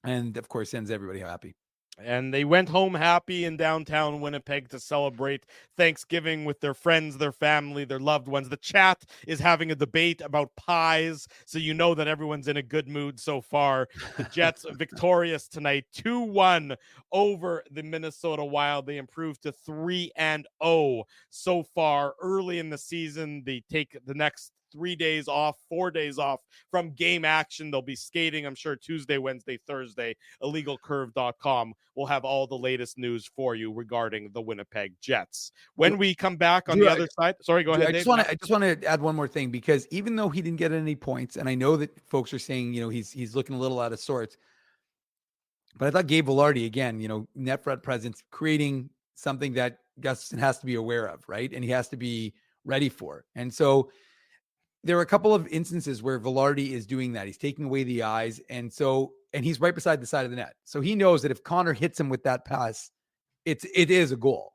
and of course ends everybody happy. And they went home happy in downtown Winnipeg to celebrate Thanksgiving with their friends, their family, their loved ones. The chat is having a debate about pies, so you know that everyone's in a good mood so far. The Jets victorious tonight, 2-1 over the Minnesota Wild. They improved to 3-0 so far early in the season. They take the next 4 days off from game action. They'll be skating, I'm sure, Tuesday, Wednesday, Thursday. IllegalCurve.com will have all the latest news for you regarding the Winnipeg Jets. When we come back on the other side, sorry, go ahead, Dave. I just want to add one more thing, because even though he didn't get any points, and I know that folks are saying, he's looking a little out of sorts, but I thought Gabe Vilardi, again, net front presence, creating something that Gustafsson has to be aware of, right? And he has to be ready for. And so there are a couple of instances where Vilardi is doing that. He's taking away the eyes. And he's right beside the side of the net. So he knows that if Connor hits him with that pass, it is a goal.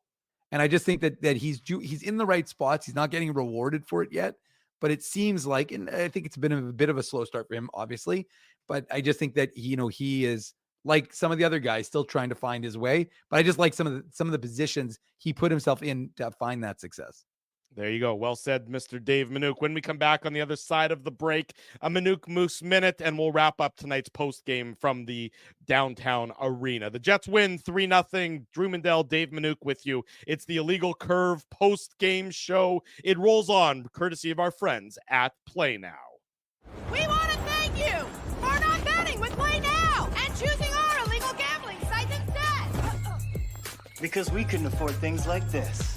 And I just think that he's in the right spots. He's not getting rewarded for it yet, but it seems like, and I think it's been a bit of a slow start for him, obviously, but I just think that, he is like some of the other guys, still trying to find his way. But I just like some of the positions he put himself in to find that success. There you go. Well said, Mr. Dave Manouk. When we come back on the other side of the break, a Manouk Moose Minute, and we'll wrap up tonight's post game from the downtown arena. The Jets win 3-0. Drew Mandel, Dave Manouk with you. It's the Illegal Curve post game show. It rolls on, courtesy of our friends at Play Now. We want to thank you for not betting with Play Now and choosing our illegal gambling site instead. Because we couldn't afford things like this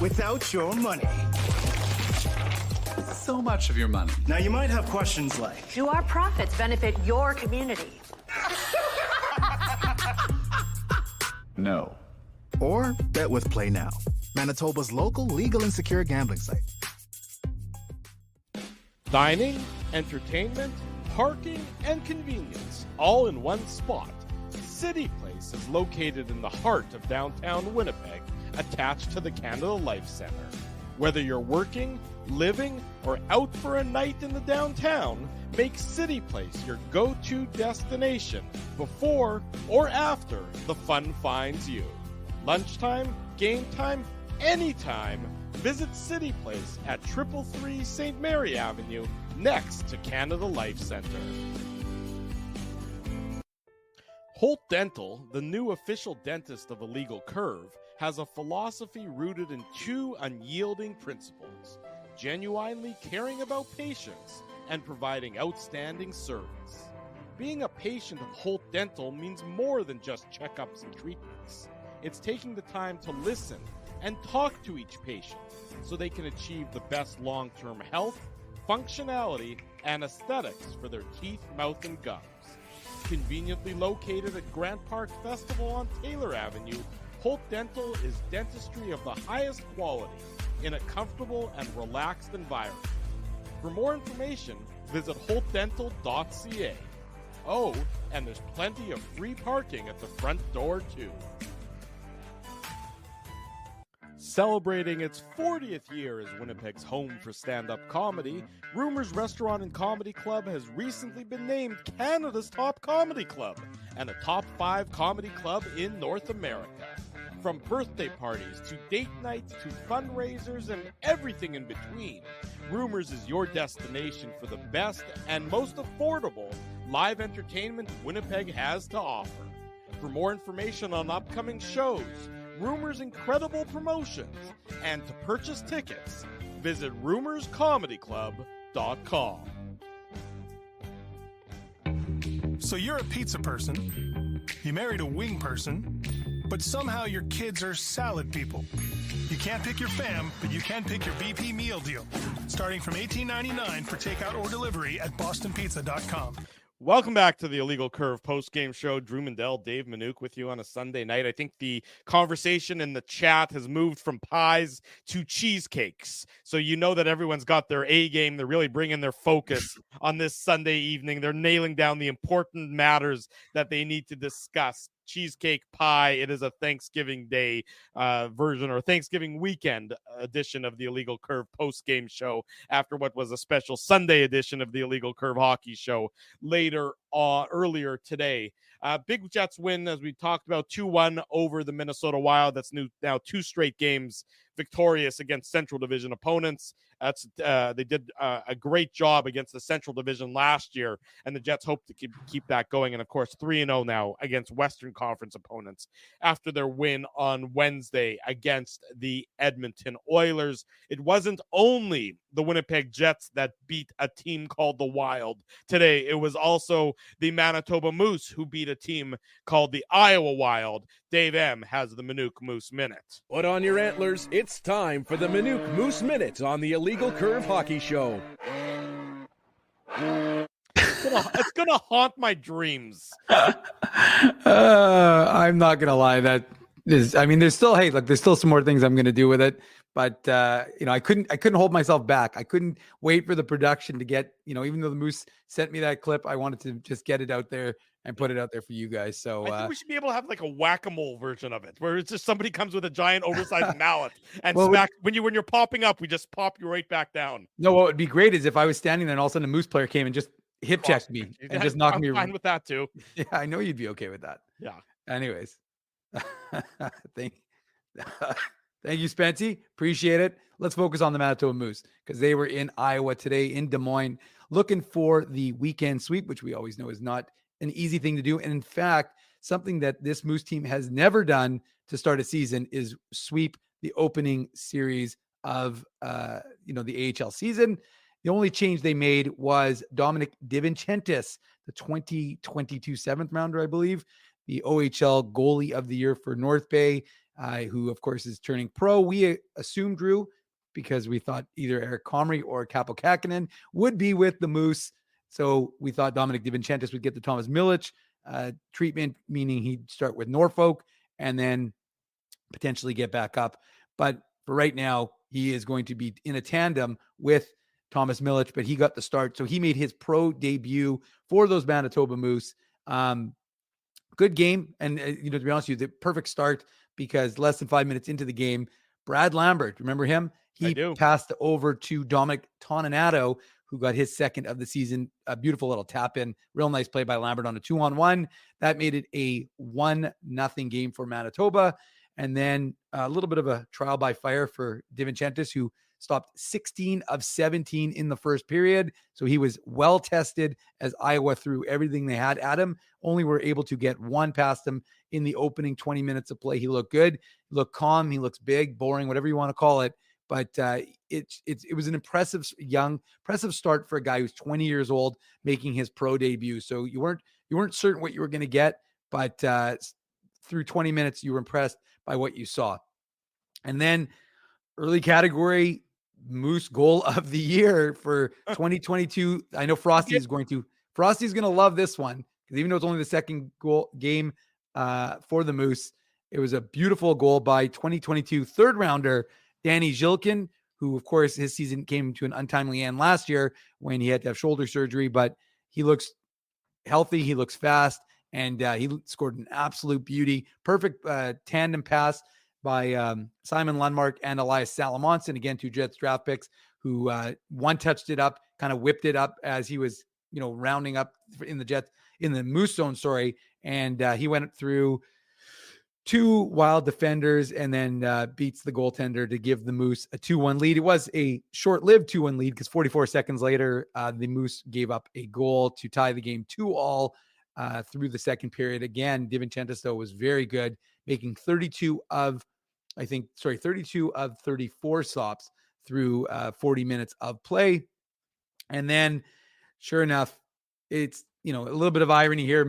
without your money. So much of your money. Now you might have questions like, do our profits benefit your community? No. Or bet with Play Now, Manitoba's local legal and secure gambling site. Dining, entertainment, parking, and convenience, all in one spot. City Place is located in the heart of downtown Winnipeg, attached to the Canada Life Center. Whether you're working, living, or out for a night in the downtown, make City Place your go-to destination before or after the fun finds you. Lunchtime, game time, anytime, visit City Place at 333 St. Mary Avenue, next to Canada Life Center. Holt Dental, the new official dentist of Illegal Curve, has a philosophy rooted in two unyielding principles: genuinely caring about patients and providing outstanding service. Being a patient of Holt Dental means more than just checkups and treatments. It's taking the time to listen and talk to each patient so they can achieve the best long-term health, functionality, and aesthetics for their teeth, mouth, and gums. Conveniently located at Grant Park Festival on Taylor Avenue, Holt Dental is dentistry of the highest quality in a comfortable and relaxed environment. For more information, visit holtdental.ca. Oh, and there's plenty of free parking at the front door, too. Celebrating its 40th year as Winnipeg's home for stand-up comedy, Rumors Restaurant and Comedy Club has recently been named Canada's top comedy club and a top 5 comedy club in North America. From birthday parties to date nights to fundraisers and everything in between, Rumors is your destination for the best and most affordable live entertainment Winnipeg has to offer. For more information on upcoming shows, Rumors' incredible promotions, and to purchase tickets, visit rumorscomedyclub.com. So you're a pizza person, you married a wing person, but somehow your kids are salad people. You can't pick your fam, but you can pick your BP meal deal, starting from $18.99 for takeout or delivery at bostonpizza.com. Welcome back to the Illegal Curve post-game show. Drew Mandel, Dave Manouk with you on a Sunday night. I think the conversation in the chat has moved from pies to cheesecakes. So you know that everyone's got their A game. They're really bringing their focus on this Sunday evening. They're nailing down the important matters that they need to discuss. Cheesecake pie. It is a Thanksgiving Day version or Thanksgiving weekend edition of the Illegal Curve post-game show after what was a special Sunday edition of the Illegal Curve hockey show earlier today. Big Jets win, as we talked about, 2-1 over the Minnesota Wild. That's now 2 straight games victorious against Central Division opponents. They did a great job against the Central Division last year, and the Jets hope to keep that going. And, of course, 3-0 now against Western Conference opponents after their win on Wednesday against the Edmonton Oilers. It wasn't only the Winnipeg Jets that beat a team called the Wild today. It was also the Manitoba Moose who beat a team called the Iowa Wild. Dave M. has the Manouk Moose Minute. Put on your antlers. It's time for the Manouk Moose Minute on the Illegal Curve Hockey Show. It's gonna haunt my dreams. I'm not gonna lie. There's still some more things I'm gonna do with it. But I couldn't hold myself back. I couldn't wait for the production to get, even though the Moose sent me that clip, I wanted to just get it out there and put it out there for you guys. So I think we should be able to have like a whack-a-mole version of it, where it's just somebody comes with a giant oversized mallet and smack when you're popping up, we just pop you right back down. No, what would be great is if I was standing there and all of a sudden a Moose player came and just hip checked me and just knocked me. I'm fine with that too. Yeah, I know you'd be okay with that. Yeah. Anyways, thank you, Spency. Appreciate it. Let's focus on the Manitoba Moose because they were in Iowa today in Des Moines looking for the weekend sweep, which we always know is not an easy thing to do. And in fact, something that this Moose team has never done to start a season is sweep the opening series of the AHL season. The only change they made was Dominic DiVincentis, the 2022 7th rounder, I believe, the OHL goalie of the year for North Bay, who, of course, is turning pro. We assumed, Drew, because we thought either Eric Comrie or Capo Kakinen would be with the Moose. So we thought Dominic DiVincentis would get the Thomas Milic treatment, meaning he'd start with Norfolk and then potentially get back up. But for right now, he is going to be in a tandem with Thomas Milic, but he got the start. So he made his pro debut for those Manitoba Moose. Good game. And, to be honest with you, the perfect start because less than 5 minutes into the game, Brad Lambert, remember him? He passed over to Dominic Toninato, who got his second of the season. A beautiful little tap in. Real nice play by Lambert on a 2-on-1. That made it a 1-0 game for Manitoba. And then a little bit of a trial by fire for DiVincentis, who stopped 16 of 17 in the first period. So he was well tested as Iowa threw everything they had at him. Only were able to get one past him in the opening 20 minutes of play. He looked good. He looked calm. He looks big, boring, whatever you want to call it. but it was an impressive start for a guy who's 20 years old making his pro debut. So you weren't certain what you were going to get, but through 20 minutes, you were impressed by what you saw. And then early category Moose goal of the year for 2022. I know Frosty's going to love this one, because even though it's only the second game for the Moose, it was a beautiful goal by 2022 third rounder Danny Zhilkin, who, of course, his season came to an untimely end last year when he had to have shoulder surgery, but he looks healthy. He looks fast, and he scored an absolute beauty. Perfect tandem pass by Simon Lundmark and Elias Salamonson, again, 2 Jets draft picks, who one touched it up, kind of whipped it up as he was, rounding up in the Moose zone, and he went through 2 wild defenders and then beats the goaltender to give the Moose a 2-1 lead. It was a short-lived 2-1 lead because 44 seconds later, the Moose gave up a goal to tie the game 2-2 through the second period. Again, DiVincentis, though, was very good, making 32 of 34 stops through 40 minutes of play. And then, sure enough, it's, a little bit of irony here.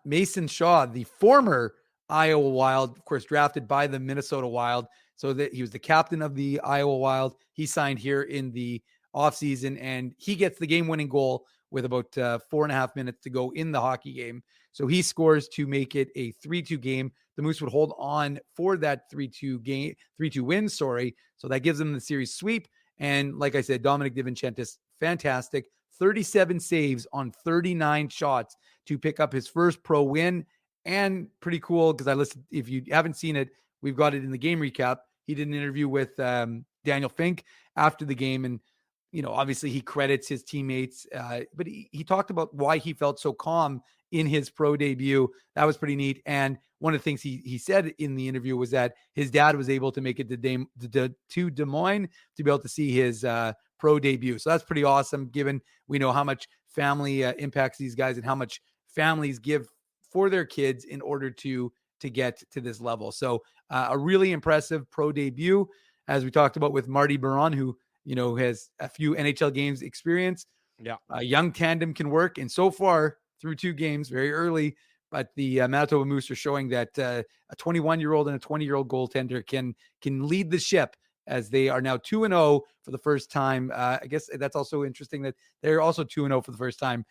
Mason Shaw, the former Iowa Wild, of course, drafted by the Minnesota Wild, so that he was the captain of the Iowa Wild. He signed here in the offseason, and he gets the game-winning goal with about 4.5 minutes to go in the hockey game. So he scores to make it a 3-2 game. The Moose would hold on for that 3-2 win, So that gives them the series sweep. And like I said, Dominic DiVincentis, fantastic. 37 saves on 39 shots to pick up his first pro win. And pretty cool, because I listened, if you haven't seen it, we've got it in the game recap. He did an interview with Daniel Fink after the game, and obviously he credits his teammates, but he talked about why he felt so calm in his pro debut. That was pretty neat. And one of the things he said in the interview was that his dad was able to make it to Des Moines to be able to see his pro debut. So that's pretty awesome, given we know how much family impacts these guys and how much families give for their kids in order to get to this level. So a really impressive pro debut, as we talked about with Marty Biron, who has a few NHL games experience. Yeah, a young tandem can work, and so far through 2 games, very early, but the Manitoba Moose are showing that a 21-year-old and a 20-year-old goaltender can lead the ship, as they are now 2-0 for the first time. I guess that's also interesting that they're also 2-0 for the first time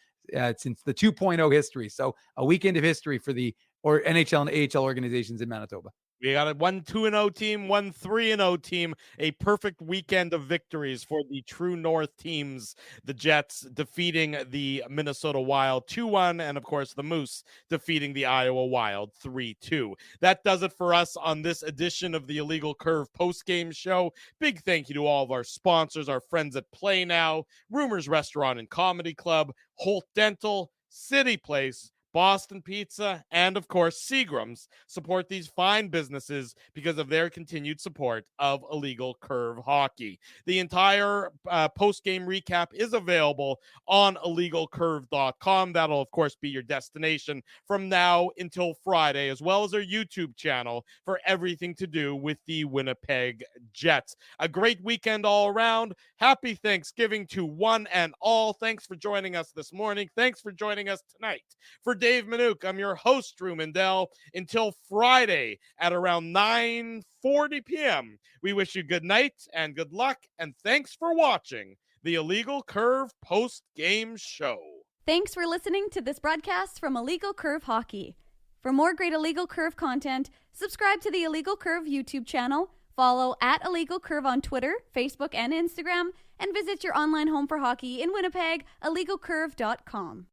since the 2.0 history. So a weekend of history for the NHL and AHL organizations in Manitoba. We got a 1 2-0 team, 1 3-0 team, a perfect weekend of victories for the True North teams. The Jets defeating the Minnesota Wild 2-1, and of course the Moose defeating the Iowa Wild 3-2. That does it for us on this edition of the Illegal Curve post-game show. Big thank you to all of our sponsors, our friends at Play Now, Rumors Restaurant and Comedy Club, Holt Dental, City Place, Boston Pizza, and of course Seagram's. Support these fine businesses because of their continued support of Illegal Curve Hockey. The entire post-game recap is available on illegalcurve.com. That'll of course be your destination from now until Friday, as well as our YouTube channel for everything to do with the Winnipeg Jets. A great weekend all around. Happy Thanksgiving to one and all. Thanks for joining us this morning. Thanks for joining us tonight. For Dave Manouk, I'm your host, Drew Mandel. Until Friday at around 9:40 p.m., we wish you good night and good luck, and thanks for watching the Illegal Curve post-game show. Thanks for listening to this broadcast from Illegal Curve Hockey. For more great Illegal Curve content, subscribe to the Illegal Curve YouTube channel, follow at Illegal Curve on Twitter, Facebook, and Instagram, and visit your online home for hockey in Winnipeg, illegalcurve.com.